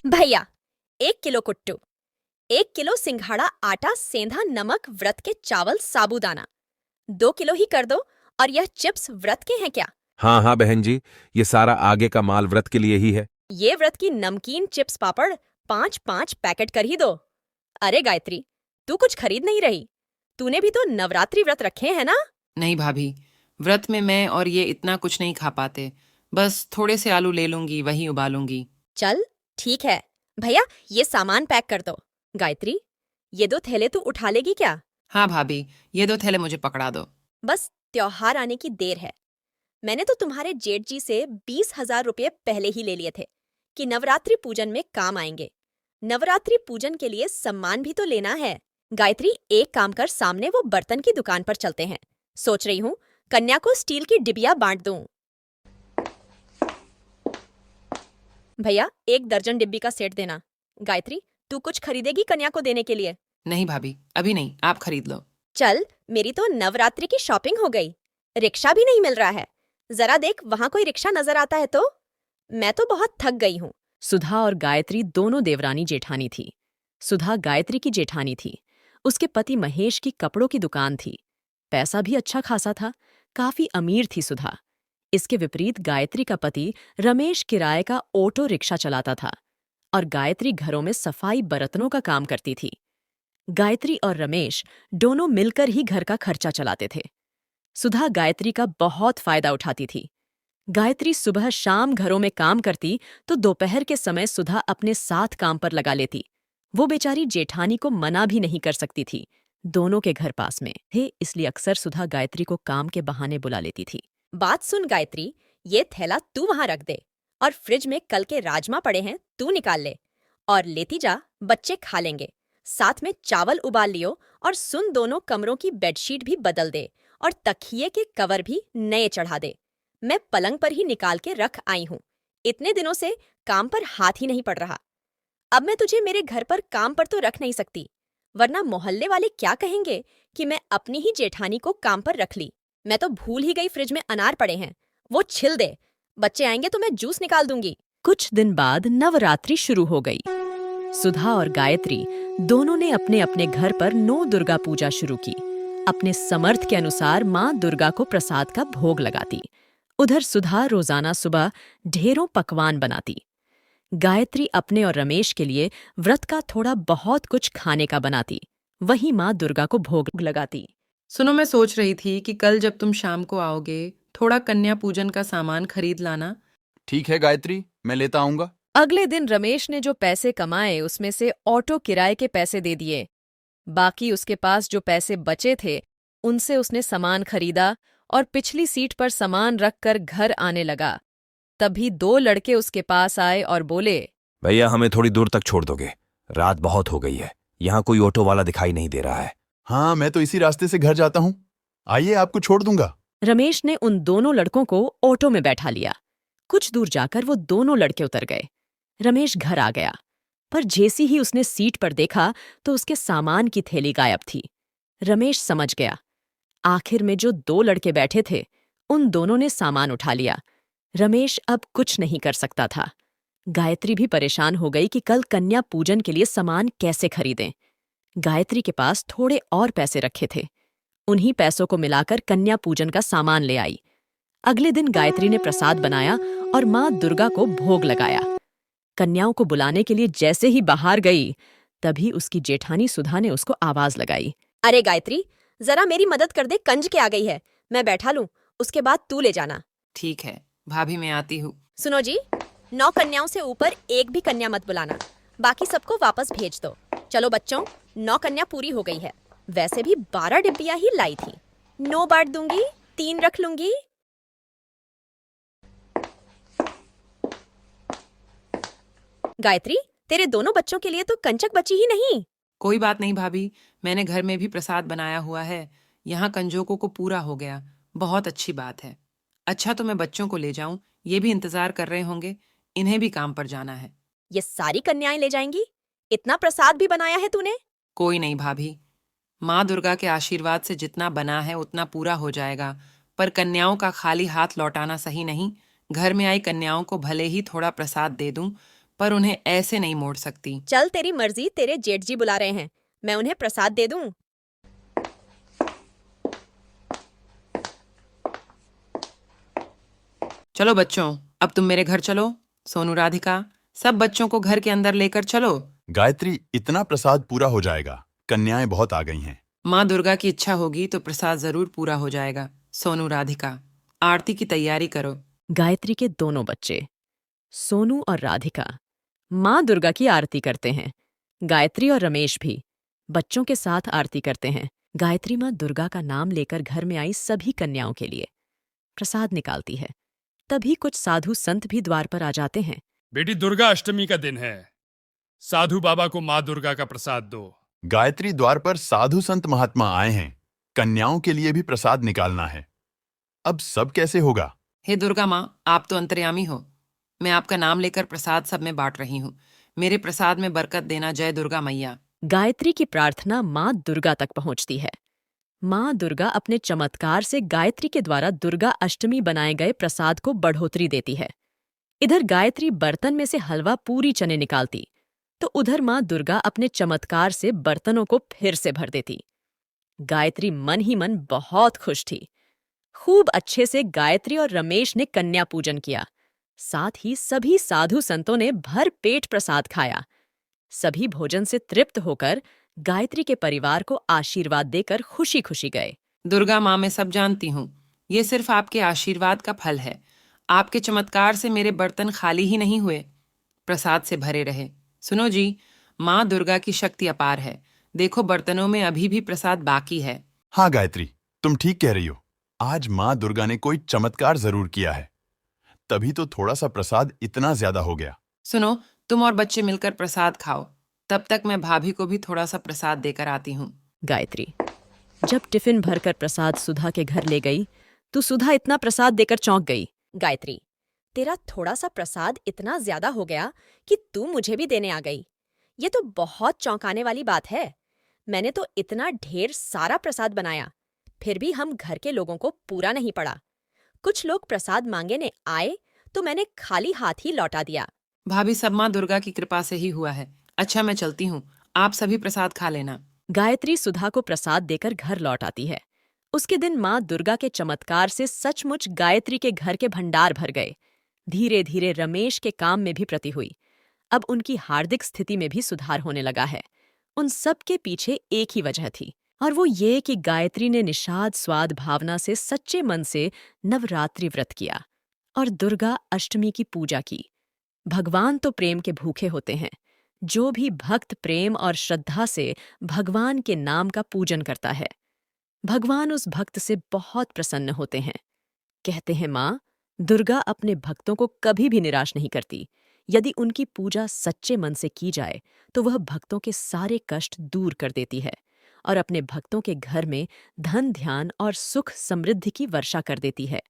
भैया, 1 किलो कुट्टू, 1 किलो सिंघाड़ा आटा सेंधा नमक व्रत के चावल साबूदाना, 2 किलो ही कर दो। और यह चिप्स व्रत के हैं क्या? हाँ हाँ बहन जी, ये सारा आगे का माल व्रत के लिए ही है। ये व्रत की नमकीन चिप्स पापड़ 5-5 पैकेट कर ही दो। अरे गायत्री, तू कुछ खरीद नहीं रही? तूने भी तो नवरात्रि व्रत रखे हैं ना? नहीं भाभी, व्रत में मैं और ये इतना कुछ नहीं खा पाते। बस थोड़े से आलू ले लूंगी, वही उबालूंगी। चल ठीक है। भैया, ये सामान पैक कर दो। गायत्री, ये 2 थैले तू उठा लेगी क्या? हाँ भाभी, ये 2 थैले मुझे पकड़ा दो। बस त्योहार आने की देर है। मैंने तो तुम्हारे जेठ जी से 20,000 रुपये पहले ही ले लिए थे कि नवरात्रि पूजन में काम आएंगे। नवरात्रि पूजन के लिए सम्मान भी तो लेना है। गायत्री, एक काम कर, सामने वो बर्तन की दुकान पर चलते हैं। सोच रही हूँ कन्या को स्टील की डिबिया बांट दूं। भैया, 1 दर्जन डिब्बी का सेट देना। गायत्री, तू कुछ खरीदेगी कन्या को देने के लिए? नहीं भाभी, अभी नहीं, आप खरीद लो। चल, मेरी तो नवरात्रि की शॉपिंग हो गई। रिक्शा भी नहीं मिल रहा है। जरा देख, वहां कोई रिक्शा नजर आता है तो? मैं तो बहुत थक गई हूँ। सुधा और गायत्री दोनों देवरानी जेठानी थी। सुधा गायत्री की जेठानी थी। उसके पति महेश की कपड़ों की दुकान थी। पैसा भी अच्छा खासा था। काफी अमीर थी सुधा। इसके विपरीत गायत्री का पति रमेश किराए का ऑटो रिक्शा चलाता था और गायत्री घरों में सफाई बर्तनों का काम करती थी। गायत्री और रमेश दोनों मिलकर ही घर का खर्चा चलाते थे। सुधा गायत्री का बहुत फायदा उठाती थी। गायत्री सुबह शाम घरों में काम करती तो दोपहर के समय सुधा अपने साथ काम पर लगा लेती। वो बेचारी जेठानी को मना भी नहीं कर सकती थी। दोनों के घर पास में थे, इसलिए अक्सर सुधा गायत्री को काम के बहाने बुला लेती थी। बात सुन गायत्री, ये थैला तू वहां रख दे और फ्रिज में कल के राजमा पड़े हैं, तू निकाल ले और लेती जा, बच्चे खा लेंगे। साथ में चावल उबाल लियो और सुन, दोनों कमरों की बेडशीट भी बदल दे और तकिए के कवर भी नए चढ़ा दे। मैं पलंग पर ही निकाल के रख आई हूँ। इतने दिनों से काम पर हाथ ही नहीं पड़ रहा। अब मैं तुझे मेरे घर पर काम पर तो रख नहीं सकती, वरना मोहल्ले वाले क्या कहेंगे कि मैं अपनी ही जेठानी को काम पर रख ली। मैं तो भूल ही गई फ्रिज में अनार पड़े हैं, वो छिल दे। बच्चे आएंगे तो मैं जूस निकाल दूंगी। कुछ दिन बाद नवरात्रि शुरू हो गई। सुधा और गायत्री दोनों ने अपने अपने घर पर 9 दुर्गा पूजा शुरू की। अपने समर्थ के अनुसार माँ दुर्गा को प्रसाद का भोग लगाती। उधर सुधा रोजाना सुबह ढेरों पकवान बनाती। गायत्री अपने और रमेश के लिए व्रत का थोड़ा बहुत कुछ खाने का बनाती। वहीं माँ दुर्गा को भोग लगाती। सुनो, मैं सोच रही थी कि कल जब तुम शाम को आओगे, थोड़ा कन्या पूजन का सामान खरीद लाना। ठीक है गायत्री, मैं लेता आऊंगा। अगले दिन रमेश ने जो पैसे कमाए उसमें से ऑटो किराए के पैसे दे दिए। बाकी उसके पास जो पैसे बचे थे उनसे उसने सामान खरीदा और पिछली सीट पर सामान रखकर घर आने लगा। तभी 2 लड़के उसके पास आए और बोले, भैया हमें थोड़ी दूर तक छोड़ दोगे? रात बहुत हो गई है, यहाँ कोई ऑटो वाला दिखाई नहीं दे रहा है। हाँ, मैं तो इसी रास्ते से घर जाता हूँ। आइए, आपको छोड़ दूंगा। रमेश ने उन दोनों लड़कों को ऑटो में बैठा लिया। कुछ दूर जाकर वो दोनों लड़के उतर गए। रमेश घर आ गया, पर जैसे ही उसने सीट पर देखा तो उसके सामान की थैली गायब थी। रमेश समझ गया, आखिर में जो 2 लड़के बैठे थे उन दोनों ने सामान उठा लिया। रमेश अब कुछ नहीं कर सकता था। गायत्री भी परेशान हो गई कि कल कन्या पूजन के लिए सामान कैसे खरीदें। गायत्री के पास थोड़े और पैसे रखे थे। उन्हीं पैसों को मिलाकर कन्या पूजन का सामान ले आई। अगले दिन गायत्री ने प्रसाद बनाया और माँ दुर्गा को भोग लगाया। कन्याओं को बुलाने के लिए जैसे ही बाहर गई, तभी उसकी जेठानी सुधा ने उसको आवाज लगाई। अरे गायत्री, जरा मेरी मदद कर दे, कंज के आ गई है। मैं बैठा लूं, उसके बाद तू ले जाना। ठीक है भाभी, मैं आती हूँ। सुनो जी, 9 कन्याओं से ऊपर एक भी कन्या मत बुलाना। बाकी सबको वापस भेज दो। चलो बच्चों, 9 कन्या पूरी हो गई है। वैसे भी 12 डिब्बियां ही लाई थी। 9 बांट दूंगी, 3 रख लूंगी। गायत्री, तेरे दोनों बच्चों के लिए तो कंचक बची ही नहीं। कोई बात नहीं भाभी, मैंने घर में भी प्रसाद बनाया हुआ है। यहाँ कंजोकों को पूरा हो गया, बहुत अच्छी बात है। अच्छा, तो मैं बच्चों को ले जाऊं, ये भी इंतजार कर रहे होंगे, इन्हें भी काम पर जाना है। ये सारी कन्याएं ले जाएंगी? इतना प्रसाद भी बनाया है तूने? कोई नहीं भाभी, माँ दुर्गा के आशीर्वाद से जितना बना है उतना पूरा हो जाएगा। पर कन्याओं का खाली हाथ लौटाना सही नहीं। घर में आई कन्याओं को भले ही थोड़ा प्रसाद दे दूं, पर उन्हें ऐसे नहीं मोड़ सकती। चल तेरी मर्जी, तेरे जेठ जी बुला रहे हैं, मैं उन्हें प्रसाद दे दूं। चलो बच्चों, अब तुम मेरे घर चलो। सोनू, राधिका, सब बच्चों को घर के अंदर लेकर चलो। गायत्री, इतना प्रसाद पूरा हो जाएगा, कन्याएं बहुत आ गई हैं। माँ दुर्गा की इच्छा होगी तो प्रसाद जरूर पूरा हो जाएगा। सोनू, राधिका, आरती की तैयारी करो। गायत्री के दोनों बच्चे सोनू और राधिका माँ दुर्गा की आरती करते हैं। गायत्री और रमेश भी बच्चों के साथ आरती करते हैं। गायत्री माँ दुर्गा का नाम लेकर घर में आई सभी कन्याओं के लिए प्रसाद निकालती है। तभी कुछ साधु संत भी द्वार पर आ जाते हैं। बेटी, दुर्गा अष्टमी का दिन है, साधु बाबा को माँ दुर्गा का प्रसाद दो। गायत्री, द्वार पर साधु संत महात्मा आए हैं, कन्याओं के लिए भी प्रसाद निकालना है। अब सब कैसे होगा? हे दुर्गा माँ, आप तो अंतर्यामी हो। मैं आपका नाम लेकर प्रसाद सब में बांट रही हूँ। मेरे प्रसाद में बरकत देना। जय दुर्गा मैया। गायत्री की प्रार्थना माँ दुर्गा तक पहुंचती है। माँ दुर्गा अपने चमत्कार से गायत्री के द्वारा दुर्गा अष्टमी बनाए गए प्रसाद को बढ़ोतरी देती है। इधर गायत्री बर्तन में से हलवा पूरी चने निकालती तो उधर माँ दुर्गा अपने चमत्कार से बर्तनों को फिर से भर देती। गायत्री मन ही मन बहुत खुश थी। खूब अच्छे से गायत्री और रमेश ने कन्या पूजन किया। साथ ही सभी साधु संतों ने भर पेट प्रसाद खाया। सभी भोजन से तृप्त होकर गायत्री के परिवार को आशीर्वाद देकर खुशी खुशी गए। दुर्गा माँ, मैं सब जानती हूँ, ये सिर्फ आपके आशीर्वाद का फल है। आपके चमत्कार से मेरे बर्तन खाली ही नहीं हुए, प्रसाद से भरे रहे। सुनो जी, माँ दुर्गा की शक्ति अपार है। देखो, बर्तनों में अभी भी प्रसाद बाकी है। हाँ गायत्री, तुम ठीक कह रही हो। आज माँ दुर्गा ने कोई चमत्कार जरूर किया है, तभी तो थोड़ा सा प्रसाद इतना ज्यादा हो गया। सुनो, तुम और बच्चे मिलकर प्रसाद खाओ, तब तक मैं भाभी को भी थोड़ा सा प्रसाद देकर आती हूँ। गायत्री जब टिफिन भरकर प्रसाद सुधा के घर ले गई तो सुधा इतना प्रसाद देकर चौंक गई। गायत्री, तेरा थोड़ा सा प्रसाद इतना ज्यादा हो गया कि तू मुझे भी देने आ गई। ये तो बहुत चौंकाने वाली बात है। मैंने तो इतना ढेर सारा प्रसाद बनाया, फिर भी हम घर के लोगों को पूरा नहीं पड़ा। कुछ लोग प्रसाद मांगने आए तो मैंने खाली हाथ ही लौटा दिया। भाभी, सब माँ दुर्गा की कृपा से ही हुआ है। अच्छा, मैं चलती हूँ, आप सभी प्रसाद खा लेना। गायत्री सुधा को प्रसाद देकर घर लौट आती है। उसके दिन माँ दुर्गा के चमत्कार से सचमुच गायत्री के घर के भंडार भर गए। धीरे धीरे रमेश के काम में भी प्रगति हुई। अब उनकी हार्दिक स्थिति में भी सुधार होने लगा है। उन सब के पीछे एक ही वजह थी, और वो ये कि गायत्री ने निषाद स्वाद भावना से सच्चे मन से नवरात्रि व्रत किया और दुर्गा अष्टमी की पूजा की। भगवान तो प्रेम के भूखे होते हैं। जो भी भक्त प्रेम और श्रद्धा से भगवान के नाम का पूजन करता है, भगवान उस भक्त से बहुत प्रसन्न होते हैं। कहते हैं माँ दुर्गा अपने भक्तों को कभी भी निराश नहीं करती। यदि उनकी पूजा सच्चे मन से की जाए तो वह भक्तों के सारे कष्ट दूर कर देती है और अपने भक्तों के घर में धन ध्यान और सुख समृद्धि की वर्षा कर देती है।